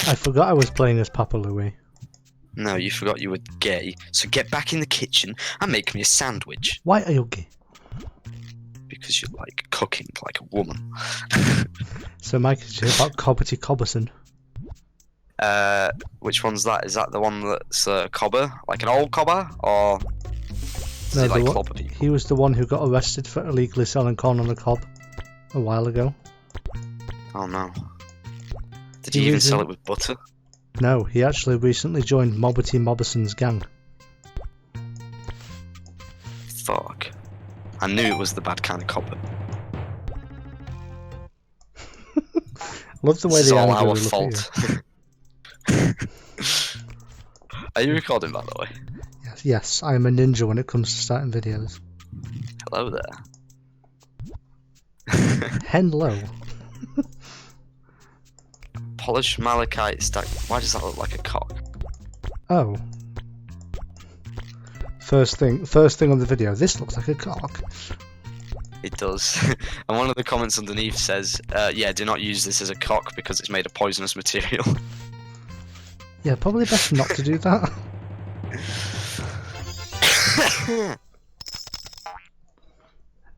I forgot I was playing as Papa Louie. No, you forgot you were gay. So get back in the kitchen and make me a sandwich. Why are you gay? Because you like cooking like a woman. So Mike, did you hear about Cobbity Cobberson? Which one's that? Is that the one that's a cobber? Like an old cobber? Or does No, he like clobber people? he was the one who got arrested for illegally selling corn on the cob a while ago. Oh no. Did he even sell it with butter? No, he actually recently joined Mobbity Mobberson's gang. Fuck. I knew it was the bad kind of cobber. Love the way This is they all angrily our look fault. at Are you recording, by the way? you. Yes, I am a ninja when it comes to starting videos. Hello there. Hello. Polished malachite stack. Why does that look like a cock? Oh. First thing on the video. This looks like a cock. It does. And one of the comments underneath says, yeah, do not use this as a cock because it's made of poisonous material. Yeah, probably best not to do that.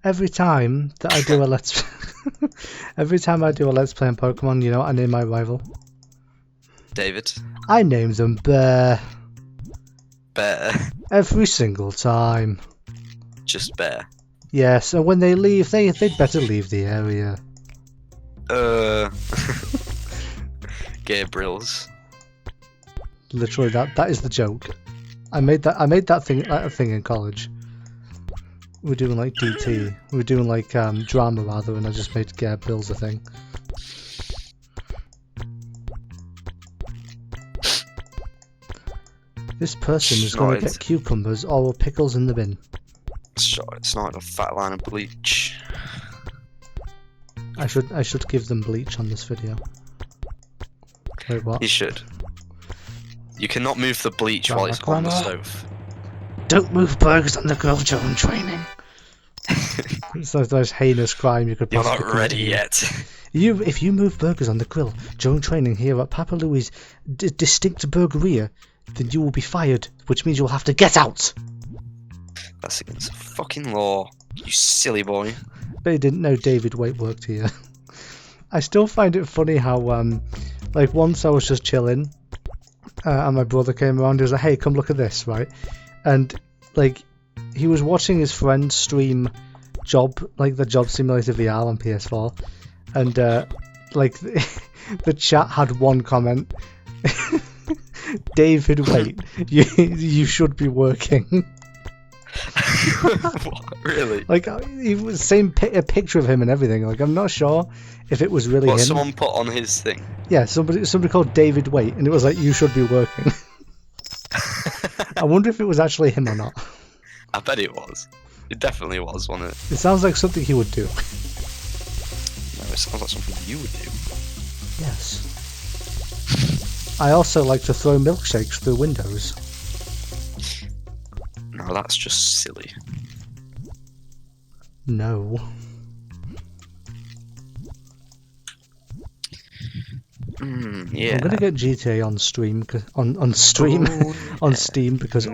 Every time that I do a let's every time I do a let's play on Pokemon, you know what I name my rival? David. I name them Bear. Bear. Every single time. Just bear. Yes, and when they leave, they'd better leave the area. Gabriel's. Literally, that is the joke. I made that thing in college. We're doing like DT. We're doing like drama rather, and I just made Gabriel's a thing. This person is going to get cucumbers or pickles in the bin. Sure, it's not a fat line of bleach. I should give them bleach on this video. Wait, what? You should. You cannot move the bleach while it's on the stove. Don't move burgers on the grill during training. It's like the most heinous crime you could You're possibly not ready commit. yet. If you move burgers on the grill during training here at Papa Louie's distinct Burgeria, then you will be fired, which means you'll have to get out. That's against the fucking law, you silly boy. But he didn't know David Waite worked here. I still find it funny how, like once I was just chilling, and my brother came around. He was like, "Hey, come look at this, right?" And like, he was watching his friend stream the Job Simulator VR on PS4, and like the chat had one comment: "David Waite, you should be working." What? Really? Like, he was a picture of him and everything. Like, I'm not sure if it was really him. Someone put on his thing? Yeah, somebody called David Waite, and it was like, you should be working. I wonder if it was actually him or not. I bet it was. It definitely was, wasn't it? It sounds like something he would do. No, it sounds like something you would do. Yes. I also like to throw milkshakes through windows. No, that's just silly. No. Yeah. I'm gonna get GTA on stream, on Steam, because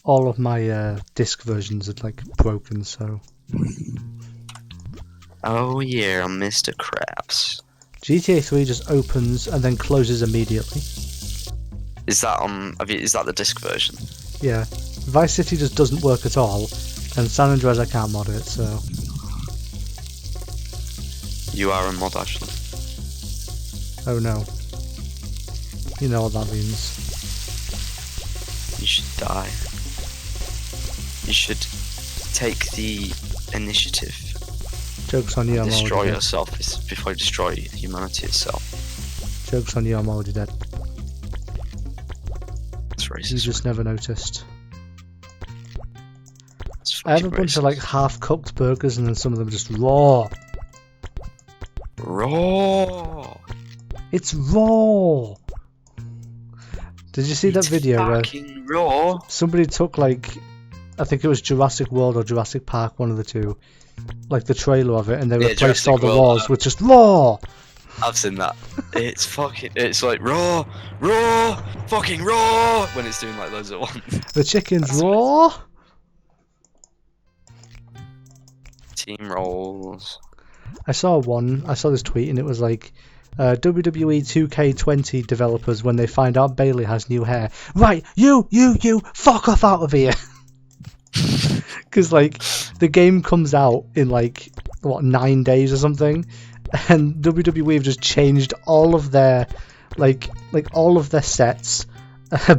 all of my disc versions are like broken. So. Oh yeah, Mr. Krabs. GTA 3 just opens and then closes immediately. Is that is that the disc version? Yeah. Vice City just doesn't work at all, and San Andreas I can't mod it, so. You are a mod, actually. Oh no. You know what that means. You should die. You should take the initiative. Joke's on you, I'm destroy already dead. yourself before you destroy humanity itself. Joke's on you, I'm already dead. That's racist. You just never noticed. It's I have a fucking bunch of racist. like half-cooked burgers, and then some of them are just raw. Raw. It's raw! Did you see that video where fucking raw. somebody took like, I think it was Jurassic World or Jurassic Park, one of the two, like the trailer of it, and they replaced Jurassic all the World, roars with just roar. I've seen that. It's like raw, fucking raw when it's doing like loads at once. The chickens roar. Team rolls. I saw this tweet, and it was like, WWE 2K20 developers, when they find out Bailey has new hair, right, you, fuck off out of here. Because like the game comes out in like what 9 days or something, and WWE have just changed all of their like all of their sets.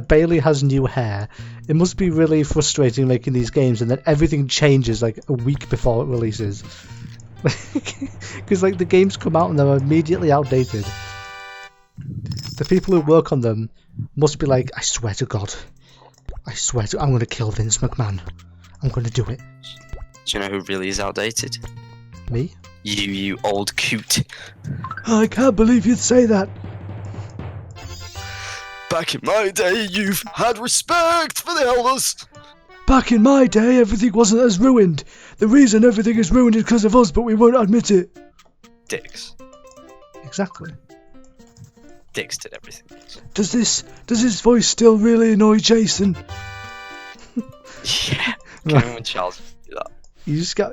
Bailey has new hair. It must be really frustrating making these games, and then everything changes like a week before it releases. Because like the games come out and they're immediately outdated. The people who work on them must be like, I swear to God, I'm going to kill Vince McMahon. I'm going to do it. Do you know who really is outdated? Me? You old coot. I can't believe you'd say that. Back in my day, you've had respect for the elders. Back in my day, everything wasn't as ruined. The reason everything is ruined is because of us, but we won't admit it. Dicks. Exactly. Dicks did everything. Does his voice still really annoy Jason? Yeah. Can when Charles do that?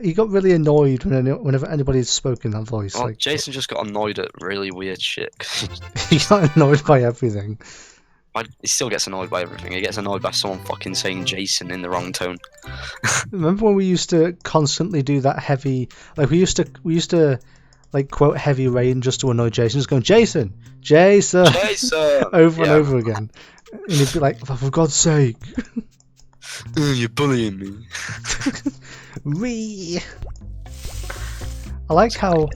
He got really annoyed whenever anybody had spoken that voice. Well, like, Jason just got annoyed at really weird shit. He got annoyed by everything. He still gets annoyed by everything. He gets annoyed by someone fucking saying Jason in the wrong tone. Remember when we used to constantly do that heavy, like we used to like quote Heavy Rain just to annoy Jason, just going Jason over and over again, and he'd be like, for God's sake. You're bullying me. I like how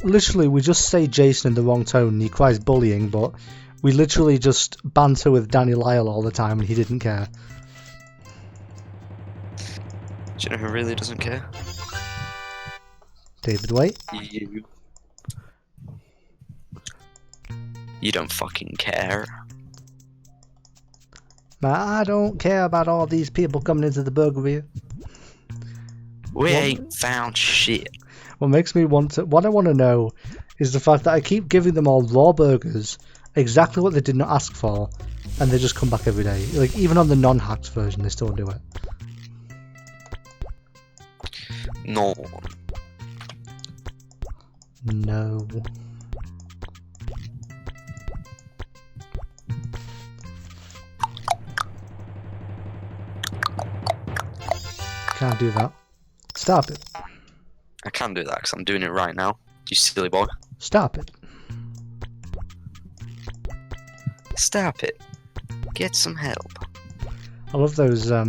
literally we just say Jason in the wrong tone and he cries bullying, but we literally just banter with Danny Lyle all the time and he didn't care. Do you know who really doesn't care? David Waite. You don't fucking care. I don't care about all these people coming into the Burgeria. We ain't found shit. What I want to know is the fact that I keep giving them all raw burgers, exactly what they did not ask for, and they just come back every day. Like, even on the non-hacked version, they still do it. No. Can't do that. Stop it. I can do that because I'm doing it right now. You silly boy. Stop it. Stop it. Get some help. I love those, I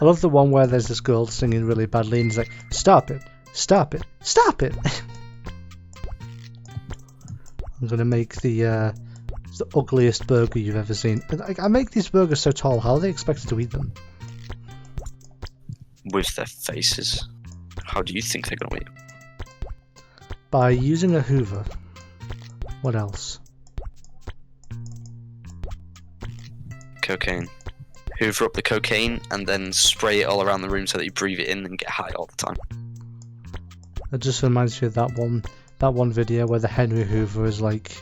love the one where there's this girl singing really badly and it's like, stop it, stop it, stop it. I'm gonna make the ugliest burger you've ever seen. I make these burgers so tall, how are they expected to eat them? With their faces. How do you think they're gonna eat? By using a Hoover. What else? Cocaine. Hoover up the cocaine and then spray it all around the room so that you breathe it in and get high all the time. It just reminds me of that one video where the Henry Hoover is like,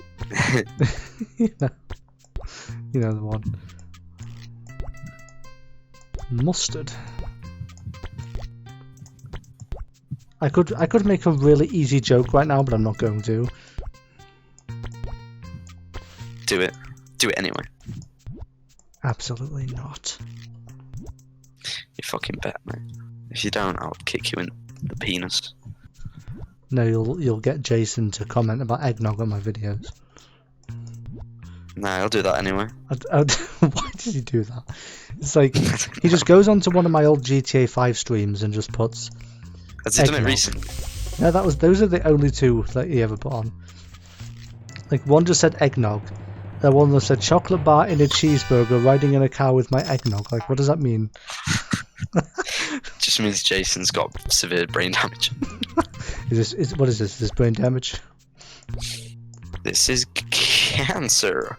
you know the one. Mustard. I could make a really easy joke right now, but I'm not going to. Do it. Do it anyway. Absolutely not. You fucking bet, mate. If you don't, I'll kick you in the penis. No, you'll get Jason to comment about eggnog on my videos. Nah, I'll do that anyway. Why did he do that? It's like he just goes onto one of my old GTA 5 streams and just puts. Has he done it recently? No, those are the only two that he ever put on. Like one just said eggnog. The one that said chocolate bar in a cheeseburger riding in a car with my eggnog. Like, what does that mean? Just means Jason's got severe brain damage. What is this? Is this brain damage? This is cancer.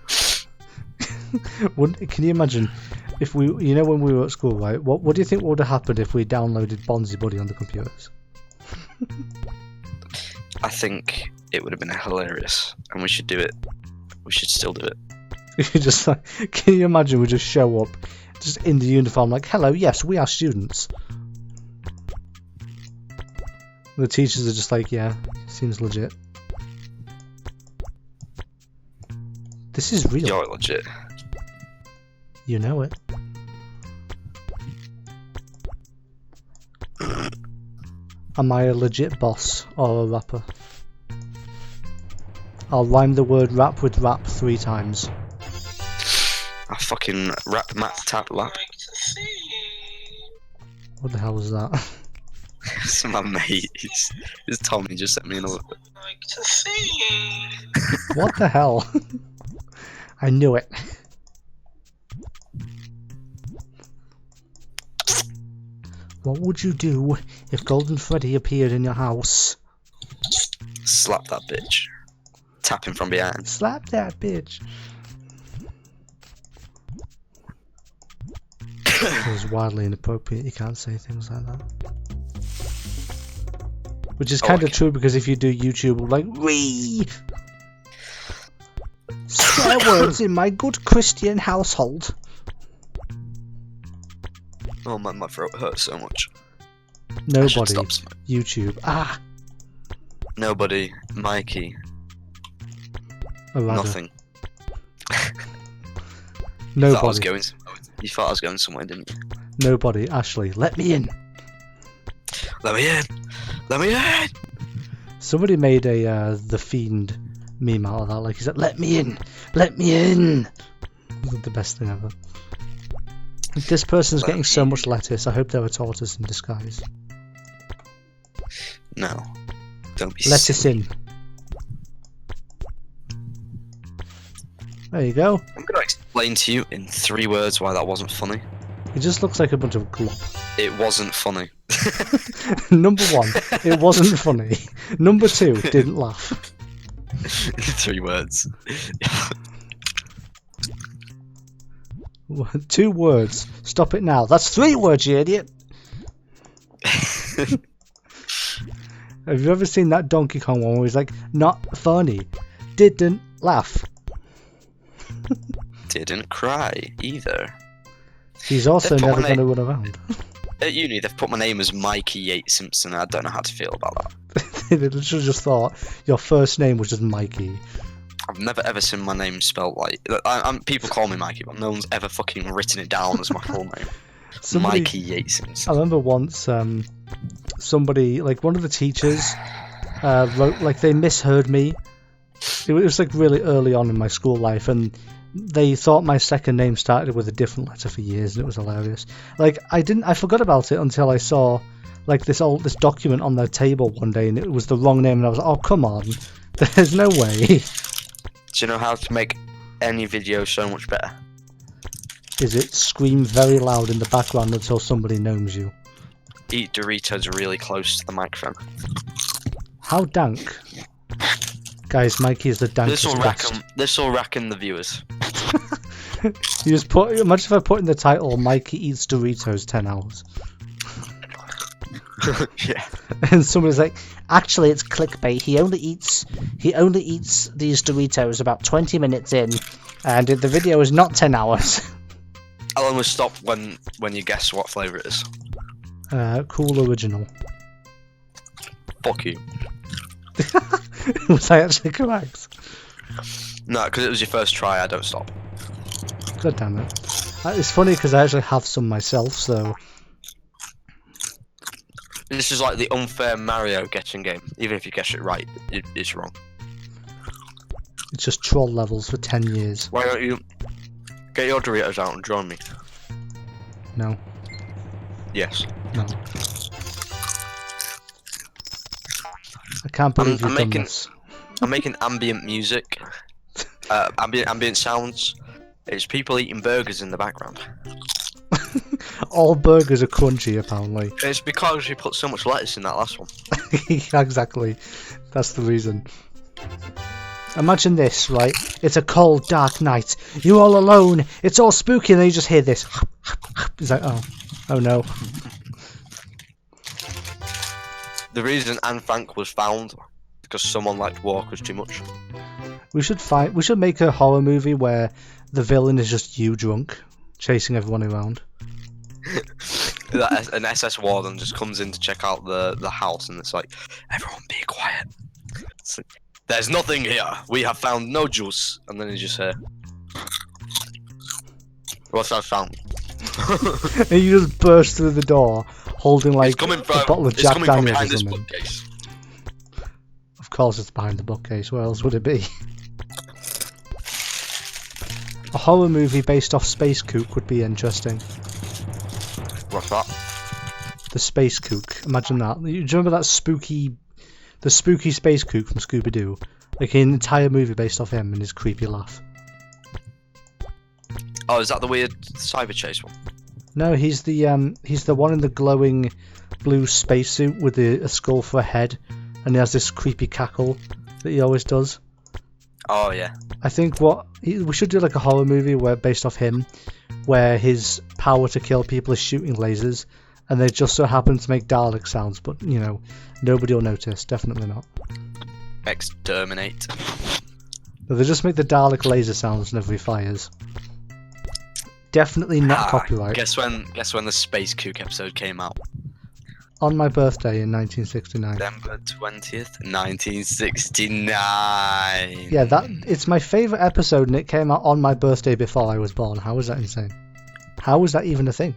Can you imagine if when we were at school, right? What do you think would have happened if we downloaded Bonzi Buddy on the computers? I think it would have been hilarious, and we should do it. We should still do it. You just like, can you imagine we just show up, just in the uniform, like, hello, yes, we are students. The teachers are just like, yeah, seems legit. This is real. You're legit. You know it. Am I a legit boss or a rapper? I'll rhyme the word rap with rap 3 times. I fucking rap, mat, tap, lap. What the hell was that? It's my mate. It's Tommy just sent me another. What the hell? I knew it. What would you do if Golden Freddy appeared in your house? Slap that bitch. Tap him from behind. Slap that bitch. It was wildly inappropriate. You can't say things like that. Which is kind of true, because if you do YouTube, like, wee, swear words in my good Christian household. Oh man, my throat hurts so much. Nobody. YouTube. Ah. Nobody. Mikey. Nothing. Nobody. You thought I was going somewhere, didn't you? Nobody. Ashley, let me in. Let me in. Let me in. Somebody made a The Fiend meme out of that. Like, he said, let me in. Let me in. The best thing ever. This person's getting so much lettuce. I hope they're a tortoise in disguise. No. Don't be lettuce in. There you go. I'm going to explain to you in 3 words why that wasn't funny. It just looks like a bunch of glop. It wasn't funny. Number 1, it wasn't funny. Number 2, didn't laugh. 3 words. 2 words. Stop it now. That's 3 words, you idiot. Have you ever seen that Donkey Kong one where he's like, not funny, didn't laugh? Didn't cry either. He's also never going to run around. At uni, they've put my name as Mikey Yates Simpson. I don't know how to feel about that. They literally just thought your first name was just Mikey. I've never ever seen my name spelled like. People call me Mikey, but no one's ever fucking written it down as my full name. Mikey Yates Simpson. I remember once somebody, like one of the teachers, wrote, like, they misheard me. It was like really early on in my school life, and they thought my second name started with a different letter for years, and it was hilarious. Like, I forgot about it until I saw like this document on their table one day, and it was the wrong name, and I was like, oh come on, there's no way. Do you know how to make any video so much better? Is it scream very loud in the background until somebody gnomes you? Eat Doritos really close to the microphone. How dank. Guys, Mikey is the dankest. This will rack in the viewers. You just put. Imagine if I put in the title, Mikey eats Doritos 10 hours. Yeah. And somebody's like, actually, it's clickbait. He only eats these Doritos about 20 minutes in, and the video is not 10 hours. I'll almost stop when you guess what flavour it is. Cool original. Fuck you. Was I actually correct? No, because it was your first try. I don't stop. God damn it. It's funny because I actually have some myself, so. This is like the unfair Mario guessing game. Even if you guess it right, it's wrong. It's just troll levels for 10 years. Why don't you get your Doritos out and join me? No. Yes. No. I can't believe you've done this. I'm making ambient music. Ambient sounds. It's people eating burgers in the background. All burgers are crunchy, apparently. It's because you put so much lettuce in that last one. Exactly. That's the reason. Imagine this, right? It's a cold, dark night. You're all alone. It's all spooky, and then you just hear this. It's like, oh no. The reason Anne Frank was found because someone liked walkers too much. We should make a horror movie where the villain is just you drunk, chasing everyone around. An SS warden just comes in to check out the house, and it's like, everyone be quiet. It's like, there's nothing here. We have found no juice. And then you just hear, what's that sound? And you just burst through the door, holding like a bottle of Jack Daniels behind or this something. bookcase. Of course it's behind the bookcase, where else would it be? A horror movie based off Space Kook would be interesting. What's that? The Space Kook. Imagine that. Do you remember that spooky Space Kook from Scooby-Doo? Like an entire movie based off him and his creepy laugh. Oh, is that the weird cyber chase one? No, he's the one in the glowing blue spacesuit with a skull for a head, and he has this creepy cackle that he always does. Oh yeah. I think we should do like a horror movie where based off him, where his power to kill people is shooting lasers, and they just so happen to make Dalek sounds, but you know, nobody will notice. Definitely not. Exterminate. No, they just make the Dalek laser sounds whenever he fires. Definitely not copyright. Guess when the Space Kook episode came out? On my birthday in 1969. December 20th, 1969. Yeah, it's my favourite episode, and it came out on my birthday before I was born. How is that insane? How was that even a thing?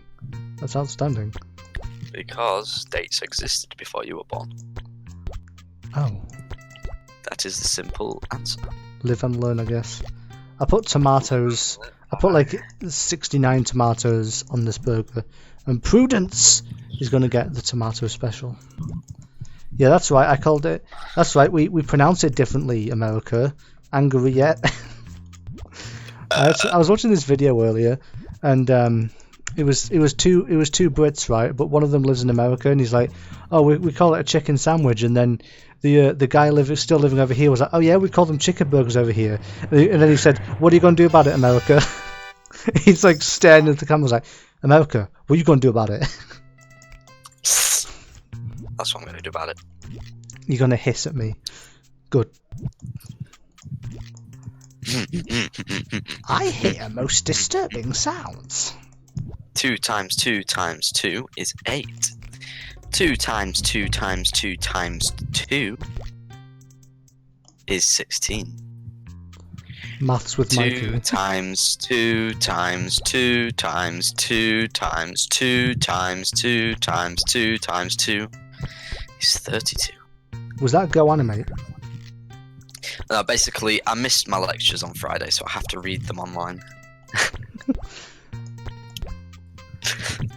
That's outstanding. Because dates existed before you were born. Oh. That is the simple answer. Live and learn, I guess. I put tomatoes. I put like 69 tomatoes on this burger, and Prudence is going to get the tomato special. Yeah, that's right. I called it. That's right. We pronounce it differently, America. Angry yet? I was watching this video earlier, and it was two Brits, right? But one of them lives in America, and he's like, "Oh, we call it a chicken sandwich," and then the guy still living over here was like, "Oh yeah, we call them chicken burgers over here," and then he said, "What are you going to do about it, America?" He's like staring at the camera, like, "America, what are you going to do about it?" That's what I'm going to do about it. You're going to hiss at me. Good. I hear most disturbing sounds. 2 times 2 times 2 is 8. 2 times 2 times 2 times 2 is 16. Maths with Mikey. 2 times 2 times 2 times 2 times 2 times 2 times 2 times 2 is 32. Was that Go Animate? Basically, I missed my lectures on Friday, so I have to read them online.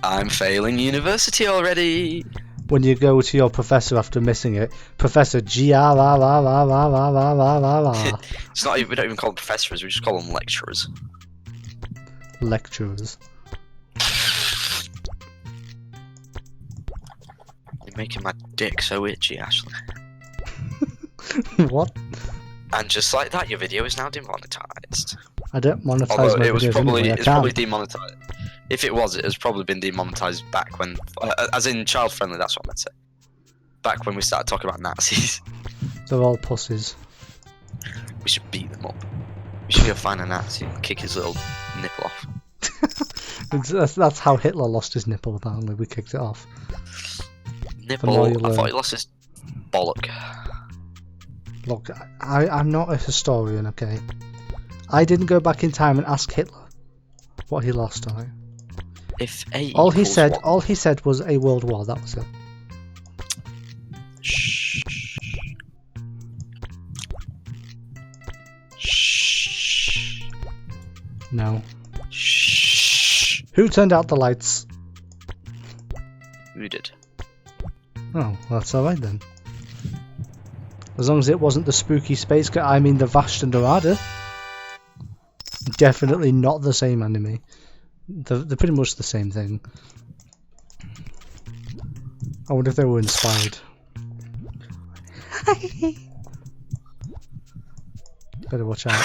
I'm failing university already. When you go to your professor after missing it, Professor G-R-R-R-R-R-R-R-R-R. It's not even, we don't even call them professors, we just call them lecturers. Lecturers. You're making my dick so itchy, Ashley. What? And just like that, your video is now demonetized. I don't monetize Although my it was videos probably anyway, it's probably demonetized. If it was, it has probably been demonetized back when, as in child friendly. That's what I meant to say. Back when we started talking about Nazis. They're all pussies. We should beat them up. We should go find a Nazi and kick his little nipple off. That's how Hitler lost his nipple, apparently. We kicked it off. Nipple? I thought he lost his bollock. Look, I'm not a historian, okay? I didn't go back in time and ask Hitler what he lost, alright? If A all he equals said was a world war. That was it. Shh. Shh. No. Shh. Who turned out the lights? We did. Oh, that's alright then. As long as it wasn't the spooky space guy, I mean the Vashta Narada. Definitely not the same anime. They're pretty much the same thing. I wonder if they were inspired. Better watch out.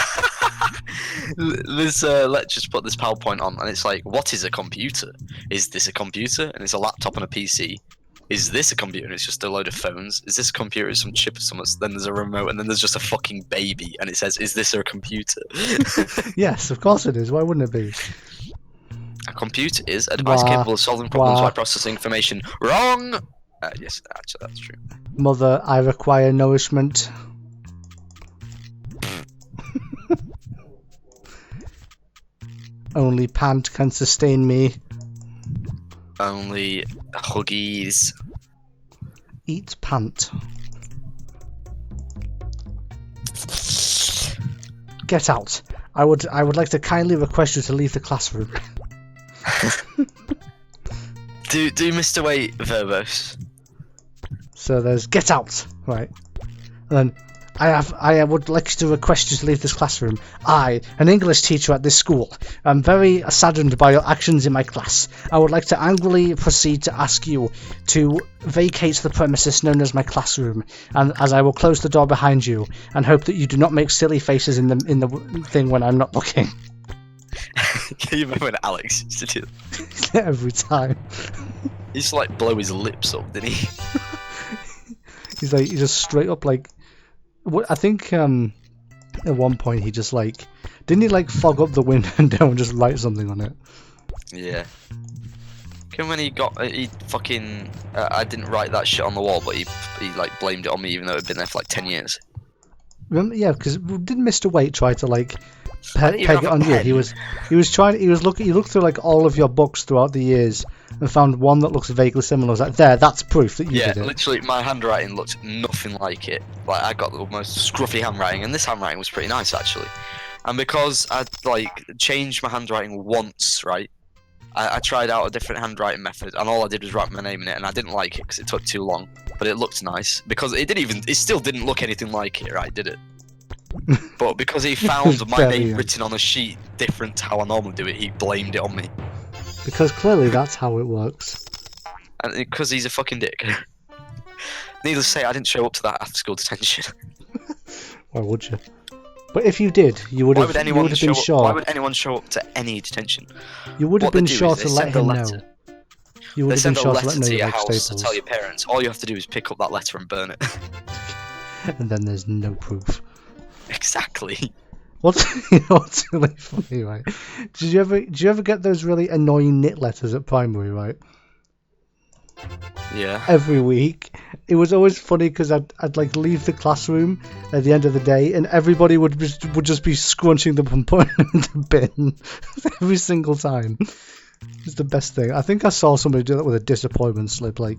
Let's just put this PowerPoint on, and it's like, what is a computer? Is this a computer? And it's a laptop and a PC. Is this a computer? And it's just a load of phones. Is this a computer? It's some chip or something. Then there's a remote, and then there's just a fucking baby, and it says, "Is this a computer?" Yes, of course it is. Why wouldn't it be? A computer is a device capable of solving problems by processing information. Wrong! Yes, actually, that's true. Mother, I require nourishment. Only pant can sustain me. Only huggies. Eat pant. Get out. I would like to kindly request you to leave the classroom. do Mr. Wait verbose. So there's get out, right? And then I would like to request you to leave this classroom. I, an English teacher at this school, am very saddened by your actions in my class. I would like to angrily proceed to ask you to vacate the premises known as my classroom, and as I will close the door behind you, and hope that you do not make silly faces in the thing when I'm not looking. You remember when Alex used to do that? Every time. He used to like blow his lips up, didn't he? He's just straight up like. What I think at one point he just like didn't he like fog up the window and just write something on it? Yeah. When he fucking I didn't write that shit on the wall, but he like blamed it on me even though it had been there for like 10 years. Remember, yeah, because didn't Mr. Waite try to like peg it on you? He looked through like all of your books throughout the years and found one that looks vaguely similar. I was like, that's proof that you did it. Yeah, literally, my handwriting looked nothing like it. Like I got the most scruffy handwriting, and this handwriting was pretty nice actually. And because I'd like changed my handwriting once, right? I tried out a different handwriting method, and all I did was write my name in it, and I didn't like it because it took too long. But it looked nice because it still didn't look anything like it, right? Did it? But because he found my name written on a sheet different to how I normally do it, he blamed it on me. Because clearly that's how it works. And because he's a fucking dick. Needless to say, I didn't show up to that after-school detention. Why would you? But if you did, you would have been sure. Why would anyone show up to any detention? You would have been sure to let him know. You would have been sure to let him know to your like house Staples. to tell your parents. All you have to do is pick up that letter and burn it. And then there's no proof. Exactly. What's really funny, right? Did you ever get those really annoying knit letters at primary, right? Yeah. Every week, it was always funny because I'd like leave the classroom at the end of the day, and everybody would just be scrunching them and putting them in the bin every single time. It's the best thing. I think I saw somebody do that with a disappointment slip. Like,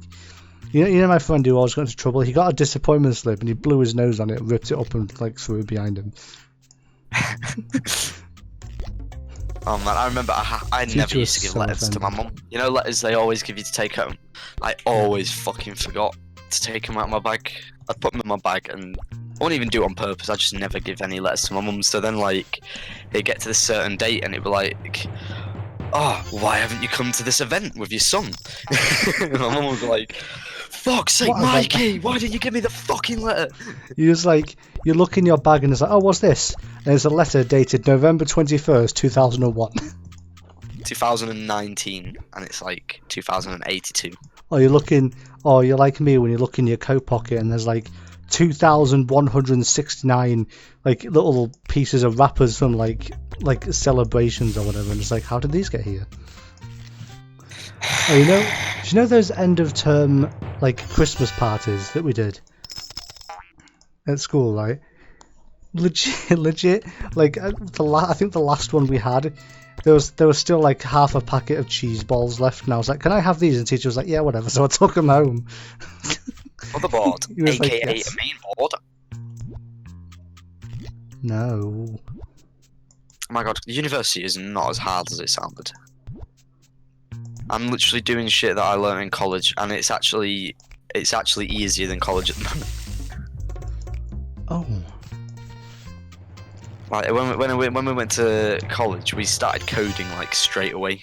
you know my friend who always got into trouble. He got a disappointment slip and he blew his nose on it, ripped it up, and like threw it behind him. Oh man, I remember I never used to give letters to my mum. You know, letters they always give you to take home. I always fucking forgot to take them out of my bag. I'd put them in my bag, and I wouldn't even do it on purpose. I just never give any letters to my mum. So then, like, it'd get to this certain date, and it'd be like, "Oh, why haven't you come to this event with your son?" And my mum would be like, "Fuck's sake, Mikey, why didn't you give me the fucking letter?" You look in your bag and it's like, "Oh, what's this?" And it's a letter dated November 21st, 2001. 2019, and it's like 2082. Or you're like me when you look in your coat pocket and there's like 2,169 like little pieces of wrappers from like celebrations or whatever, and it's like, how did these get here? Oh, do you know those end of term like Christmas parties that we did at school, right? Legit. Like I think the last one we had, there was still like half a packet of cheese balls left, and I was like, "Can I have these?" And the teacher was like, "Yeah, whatever." So I took them home. Motherboard, aka like, yes. a main board. No. Oh my god, university is not as hard as it sounded. I'm literally doing shit that I learned in college, and it's actually easier than college at the moment. Oh. Like when we went to college, we started coding like straight away.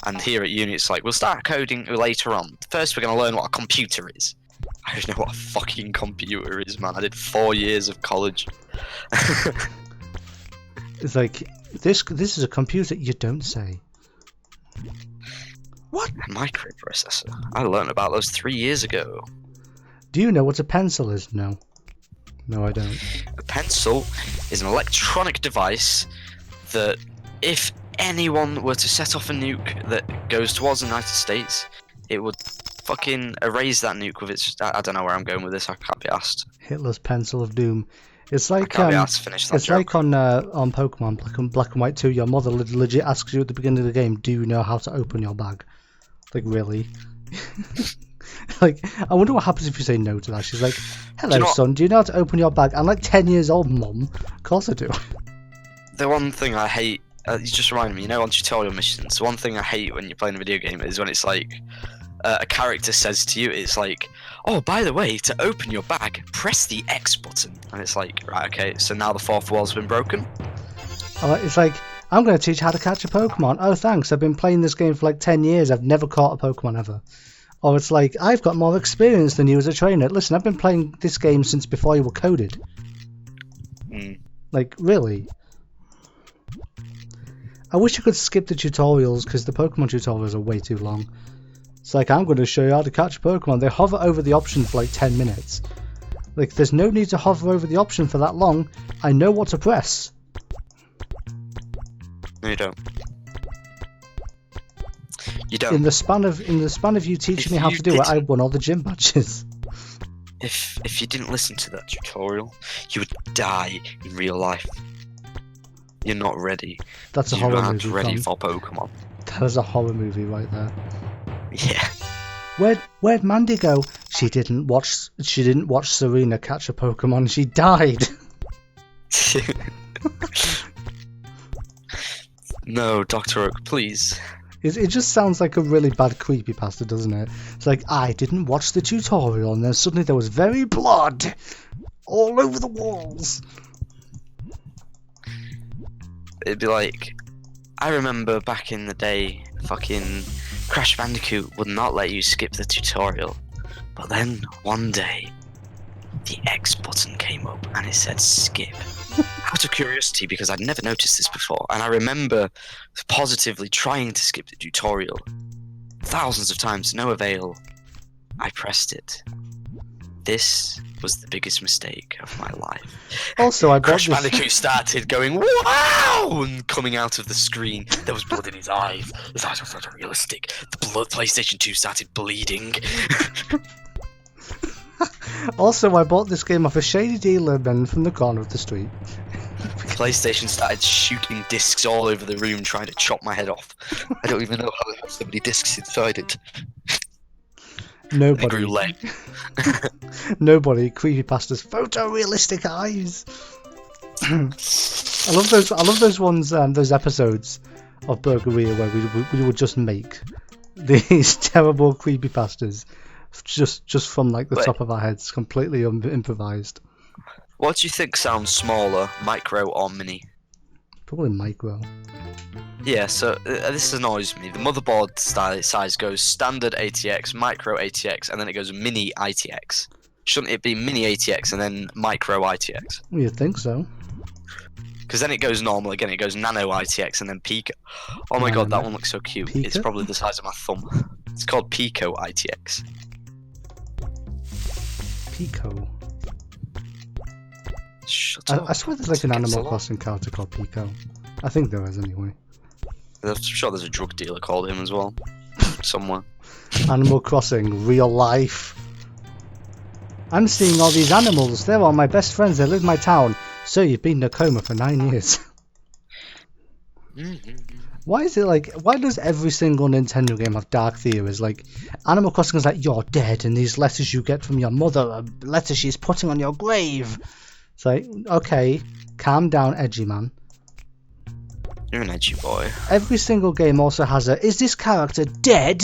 And here at uni, it's like, we'll start coding later on. First, we're gonna learn what a computer is. I don't know what a fucking computer is, man. I did 4 years of college. It's like this is a computer. You don't say. What? A microprocessor. I learned about those 3 years ago. Do you know what a pencil is? No. No, I don't. A pencil is an electronic device that, if anyone were to set off a nuke that goes towards the United States, it would fucking erase that nuke with its... I don't know where I'm going with this, I can't be asked. Hitler's pencil of doom. It's like I can't be asked to finish that it's joke. like on Pokemon Black and White 2, your mother legit asks you at the beginning of the game, do you know how to open your bag? Like, really? Like, I wonder what happens if you say no to that. She's like, hello, son, do you know how to open your bag? I'm like 10 years old, Mum. Of course I do. The one thing I hate, you just reminded me, you know, on tutorial missions, the one thing I hate when you're playing a video game is when it's like, a character says to you, it's like, oh, by the way, to open your bag, press the X button. And it's like, right, okay, so now the fourth wall's been broken? It's like, I'm going to teach how to catch a Pokemon. Oh, thanks, I've been playing this game for like 10 years. I've never caught a Pokemon ever. Or it's like, I've got more experience than you as a trainer. Listen, I've been playing this game since before you were coded. Like, really? I wish you could skip the tutorials, because the Pokemon tutorials are way too long. It's like, I'm going to show you how to catch a Pokemon. They hover over the option for like 10 minutes. Like, there's no need to hover over the option for that long. I know what to press. No, you don't. You don't. In the span of you teaching me how to do it, I won all the gym badges. If you didn't listen to that tutorial, you would die in real life. You're not ready. That's a horror movie. You're not ready for Pokemon. That is a horror movie right there. Yeah. Where'd Mandy go? She didn't watch Serena catch a Pokemon. She died. No, Dr. Oak, please. It just sounds like a really bad creepypasta, doesn't it? It's like, I didn't watch the tutorial, and then suddenly there was very blood all over the walls. It'd be like, I remember back in the day, fucking Crash Bandicoot would not let you skip the tutorial. But then, one day, the X button came up and it said skip. Out of curiosity, because I'd never noticed this before, and I remember positively trying to skip the tutorial. Thousands of times, no avail. I pressed it. This was the biggest mistake of my life. Also, I Crash Bandicoot started going, wow! And coming out of the screen, there was blood in his eyes. His eyes were photorealistic. The PlayStation 2 started bleeding. Also, I bought this game off a shady dealer man from the corner of the street. PlayStation started shooting discs all over the room, trying to chop my head off. I don't even know how so many discs inside it. Nobody. They grew late. Nobody. Creepypasta's photorealistic eyes. I love those ones. Those episodes of Burgeria where we would just make these terrible creepypastas just from like the top of our heads, completely improvised. What do you think sounds smaller, micro or mini? Probably micro. Yeah, so this annoys me. The motherboard size goes standard ATX, micro ATX, and then it goes mini ITX. Shouldn't it be mini ATX and then micro ITX? You'd think so. Because then it goes normal again, it goes nano ITX and then Pico. Oh my god, that one looks so cute. Pico? It's probably the size of my thumb. It's called Pico ITX. Pico. Shut up. I swear there's like an Animal Crossing character called Pico. I think there is anyway. I'm sure there's a drug dealer called him as well. Somewhere. Animal Crossing, real life. I'm seeing all these animals. They're all my best friends. They live in my town. So you've been in a coma for 9 years. Why is it like? Why does every single Nintendo game have dark theories? Like, Animal Crossing is like, you're dead, and these letters you get from your mother are letters she's putting on your grave. It's like, okay, calm down, edgy man. You're an edgy boy. Every single game also has a, is this character dead?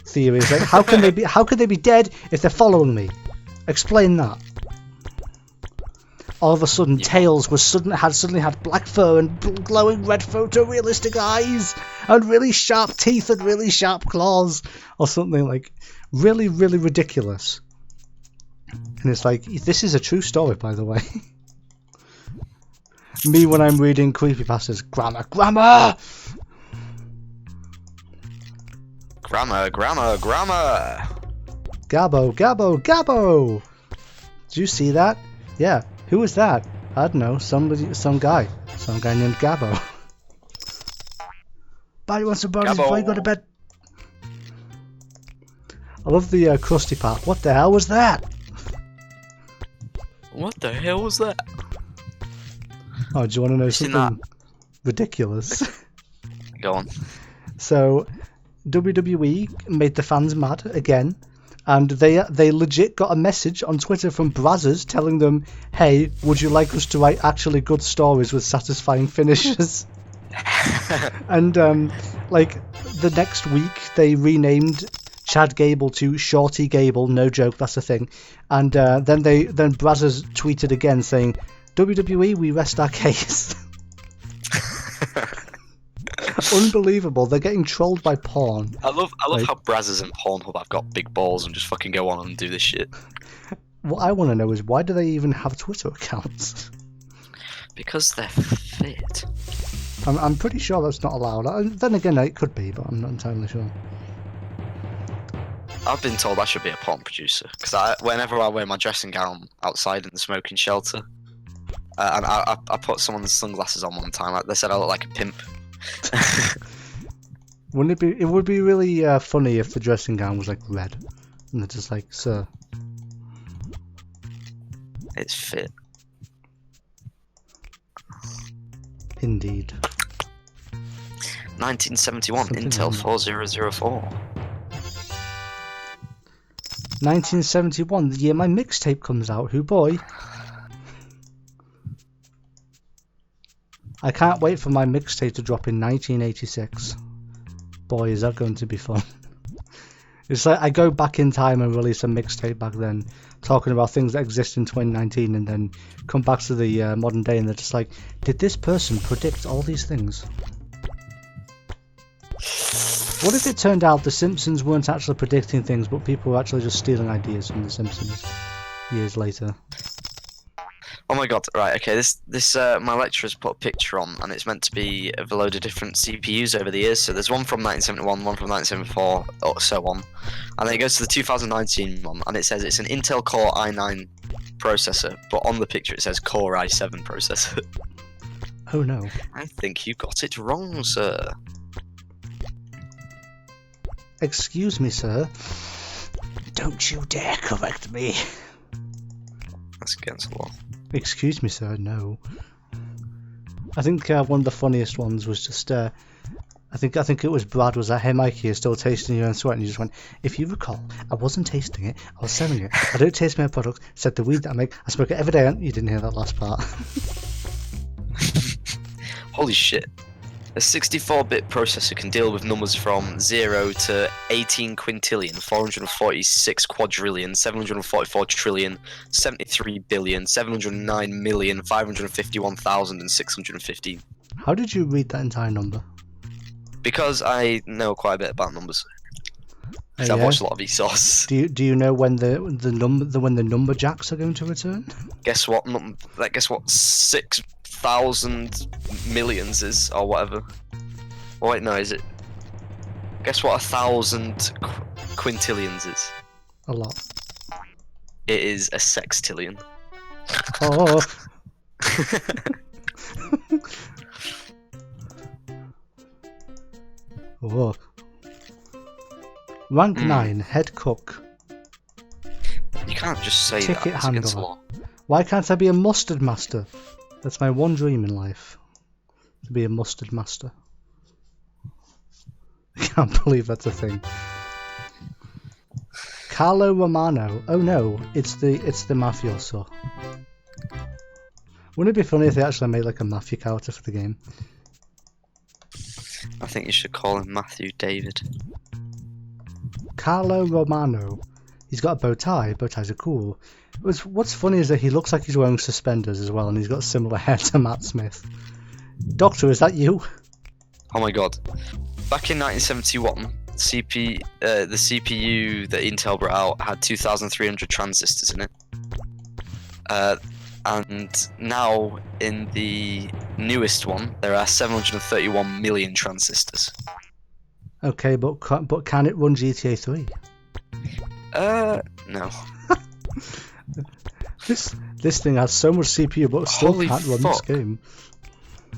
Theories. Like, how can they be? How could they be dead if they're following me? Explain that. All of a sudden, Tails was suddenly had black fur and glowing red photorealistic eyes and really sharp teeth and really sharp claws, or something like really, really ridiculous. And it's like, this is a true story, by the way. Me when I'm reading creepypastas, grammar. Grammar. Gabbo, Gabbo, Gabbo! Did you see that? Yeah. Who was that? I don't know. Some guy named Gabbo. Buy you some bonus before you go to bed. I love the Krusty part. What the hell was that? What the hell was that? Oh, do you want to know something ridiculous? Go on. So, WWE made the fans mad again, and they legit got a message on Twitter from Brazzers telling them, "Hey, would you like us to write actually good stories with satisfying finishes?" And like the next week, they renamed Chad Gable to Shorty Gable. No joke, that's a thing. And then Brazzers tweeted again saying, "WWE, we rest our case." Unbelievable. They're getting trolled by porn. I love how Brazzers and Pornhub have got big balls and just fucking go on and do this shit. What I want to know is, why do they even have Twitter accounts? Because they're fit. I'm pretty sure that's not allowed. Then again, it could be, but I'm not entirely sure. I've been told I should be a porn producer, because whenever I wear my dressing gown outside in the smoking shelter, and I put someone's sunglasses on one time, they said I look like a pimp. Wouldn't it be? It would be really funny if the dressing gown was like red, and they're just like, "Sir, it's fit." Indeed. 1971, Intel 4004. 1971, the year my mixtape comes out. Who boy? I can't wait for my mixtape to drop in 1986. Boy, is that going to be fun. It's like I go back in time and release a mixtape back then, talking about things that exist in 2019, and then come back to the modern day, and they're just like, did this person predict all these things? What if it turned out the Simpsons weren't actually predicting things, but people were actually just stealing ideas from the Simpsons years later? Oh my god, right, okay, this my lecturer's put a picture on, and it's meant to be of a load of different CPUs over the years. So there's one from 1971, one from 1974, or so on. And then it goes to the 2019 one, and it says it's an Intel Core i9 processor, but on the picture it says Core i7 processor. Oh no. I think you got it wrong, sir. Excuse me, sir. Don't you dare correct me. That's against the law. Excuse me, sir, no. I think one of the funniest ones was just, I think it was Brad was like, "Hey Mikey, you're still tasting your own sweat," and he just went, "If you recall, I wasn't tasting it, I was selling it. I don't taste my product, said the weed that I make, I smoke it every day." You didn't hear that last part. Holy shit. A 64-bit processor can deal with numbers from 0 to 18 quintillion, 446 quadrillion, 744 trillion, 73 billion, 709 million, 551,000, and 615. How did you read that entire number? Because I know quite a bit about numbers. Because I've watched a lot of Vsauce. Do you know when the number jacks are going to return? Guess what? Guess what? 6,000 millions is, or whatever. Oh, wait, no, is it? Guess what 1,000 quintillions is? A lot. It is a sextillion. Oh. Oh. Rank 9, head cook. You can't just say Ticket that. It's against the handler. law. Why can't I be a mustard master? That's my one dream in life. To be a mustard master. I can't believe that's a thing. Carlo Romano. Oh no, it's the mafioso. Wouldn't it be funny if they actually made like a mafia character for the game? I think you should call him Matthew David. Carlo Romano. He's got a bow tie. Bow ties are cool. What's funny is that he looks like he's wearing suspenders as well, and he's got similar hair to Matt Smith. Doctor, is that you? Oh my god. Back in 1971, the CPU that Intel brought out had 2,300 transistors in it. And now, in the newest one, there are 731 million transistors. Okay, but can it run GTA 3? No. This thing has so much CPU, but still Holy can't run this game.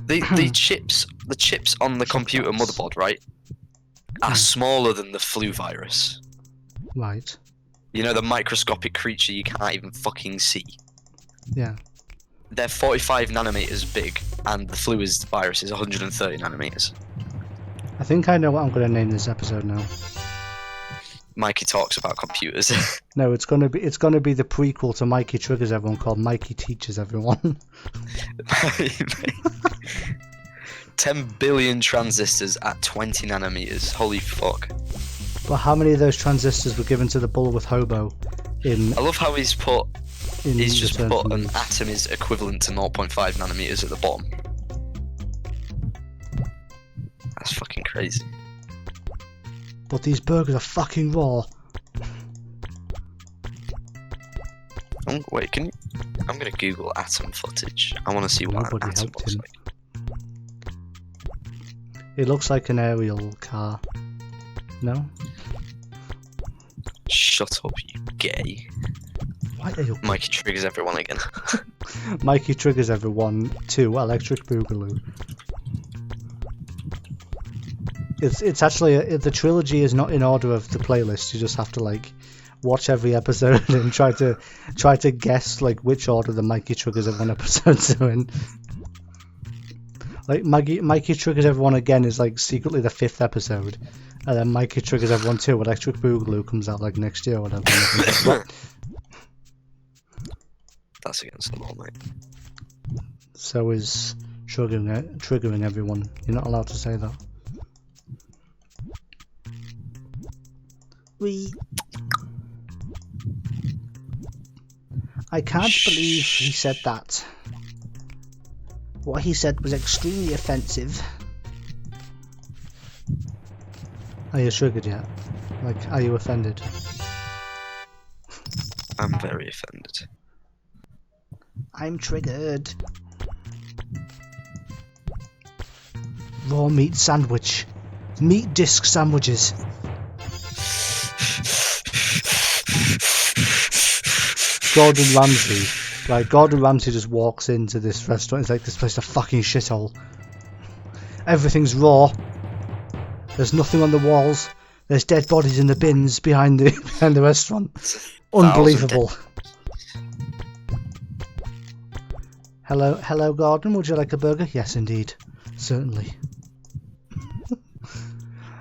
The chips on the computer motherboard, right, are smaller than the flu virus. Right. You know, the microscopic creature you can't even fucking see. Yeah. They're 45 nanometers big, and the flu virus is 130 nanometers. I think I know what I'm going to name this episode now. Mikey talks about computers. No, it's gonna be the prequel to Mikey Triggers Everyone, called Mikey Teaches Everyone. 10 billion transistors at 20 nanometers. Holy fuck. But how many of those transistors were given to the Bullworth hobo in... I love how he's just put an News. atom is equivalent to 0.5 nanometers at the bottom. That's fucking crazy. But these burgers are fucking raw. Oh, wait, can you... I'm gonna Google atom footage. I want to see what an atom looks like. It looks like an aerial car. No? Shut up, you gay. Why are you... Mikey Triggers Everyone again. Mikey Triggers Everyone 2 Electric Boogaloo. It's actually the trilogy is not in order of the playlist. You just have to like watch every episode and try to guess like which order the Mikey Triggers Everyone episodes are in. Like Mikey Triggers Everyone again is like secretly the 5th episode, and then Mikey Triggers Everyone 2 Electric Boogaloo comes out like next year or whatever. That's against the law, mate. So is triggering everyone. You're not allowed to say that. I can't believe he said that. What he said was extremely offensive. Are you triggered yet? Like, are you offended? I'm very offended. I'm triggered. Raw meat sandwich. Meat disc sandwiches. Gordon Ramsay. Like, Gordon Ramsay just walks into this restaurant. It's like, this place is a fucking shithole. Everything's raw. There's nothing on the walls. There's dead bodies in the bins behind the restaurant. Unbelievable. Hello, Gordon. Would you like a burger? Yes, indeed. Certainly.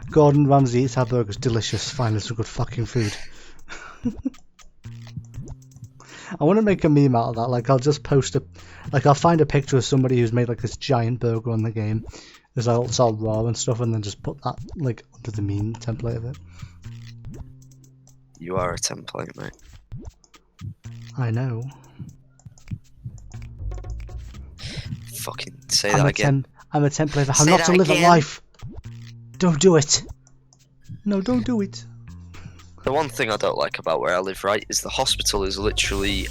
Gordon Ramsay eats our burgers. Delicious. Finally, some good fucking food. I want to make a meme out of that. Like, I'll just post I'll find a picture of somebody who's made like this giant burger on the game. It's all raw and stuff, and then just put that like under the meme template of it. You are a template, mate. I know. Fucking say that again. I'm a template for how not to live a life. Don't do it. No, don't do it. The one thing I don't like about where I live, right, is the hospital is literally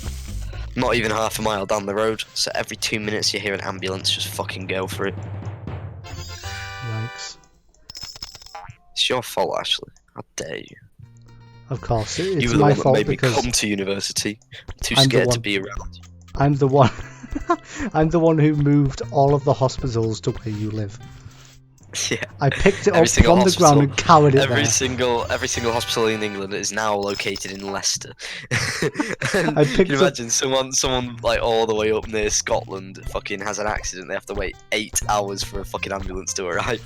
not even half a mile down the road. So every 2 minutes you hear an ambulance just fucking go for it. Yikes. It's your fault, Ashley. How dare you? Of course, it's you were the my one that fault made me because come to university. I'm too scared to be around. I'm the one. I'm the one who moved all of the hospitals to where you live. Yeah. I picked it up from the ground and carried it every there. single hospital in England is now located in Leicester. I picked Can you imagine someone like all the way up near Scotland fucking has an accident, they have to wait 8 hours for a fucking ambulance to arrive.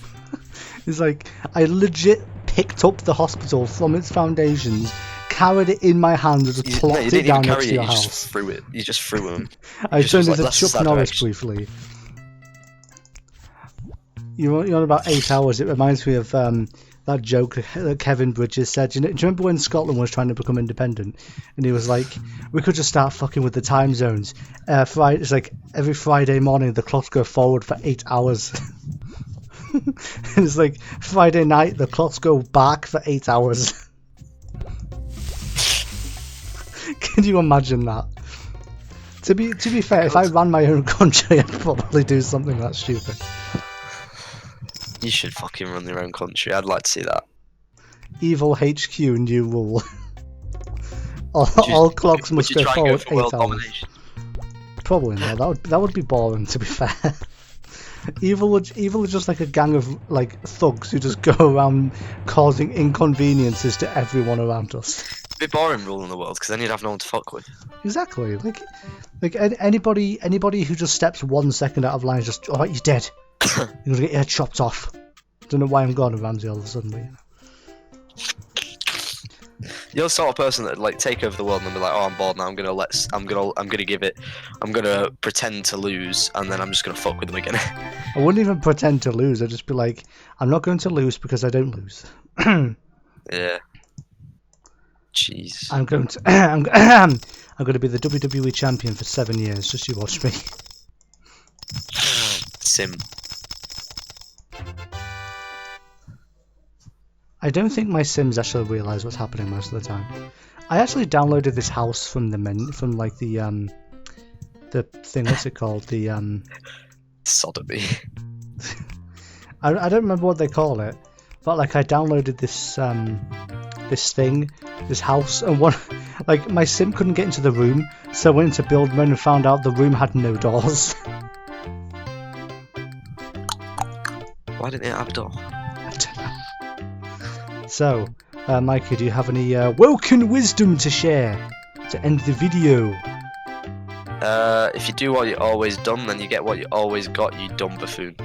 It's like, I legit picked up the hospital from its foundations, carried it in my hand and just plopped it down next to your house. You just threw it. You just threw them. I turned into Chuck Norris briefly. You're on about 8 hours. It reminds me of that joke that Kevin Bridges said. Do you remember when Scotland was trying to become independent? And he was like, we could just start fucking with the time zones. It's like every Friday morning the clocks go forward for 8 hours. It's like Friday night the clocks go back for 8 hours. Can you imagine that? To be fair, if I ran my own country, I'd probably do something that stupid. You should fucking run your own country. I'd like to see that. Evil HQ, new rule. all clocks must go forward 8 hours. Domination? Probably not. That would be boring, to be fair. Evil is just like a gang of like thugs who just go around causing inconveniences to everyone around us. It'd be boring ruling the world because then you'd have no one to fuck with. Exactly. Like anybody who just steps 1 second out of line is just, all right, you're dead. You're gonna get your head chopped off. Don't know why I'm Gordon Ramsay all of a sudden, but you know. You're the sort of person that like take over the world and be like, oh, I'm bored now. I'm gonna pretend to lose, and then I'm just gonna fuck with them again. I wouldn't even pretend to lose. I'd just be like, I'm not going to lose because I don't lose. Yeah. Jeez. I'm going to be the WWE champion for 7 years. Just you watch me. Sim. I don't think my Sims actually realise what's happening most of the time. I actually downloaded this house from the menu, from like the thing. What's it called? The Sodomy. I don't remember what they call it, but like I downloaded this this house, and like my Sim couldn't get into the room, so I went into build mode and found out the room had no doors. Why didn't it have a door? I don't know. So, Mikey, do you have any woken wisdom to share to end the video? If you do what you always done, then you get what you always got, you dumb buffoon.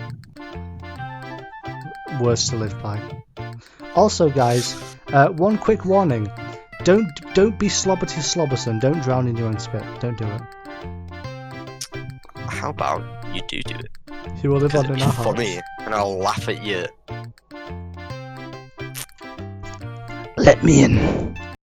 Words to live by. Also, guys, one quick warning: don't be slobberty slobberson. Don't drown in your own spit. Don't do it. How about you do it? You will live on in our hearts. Funny, and I'll laugh at you. Let me in.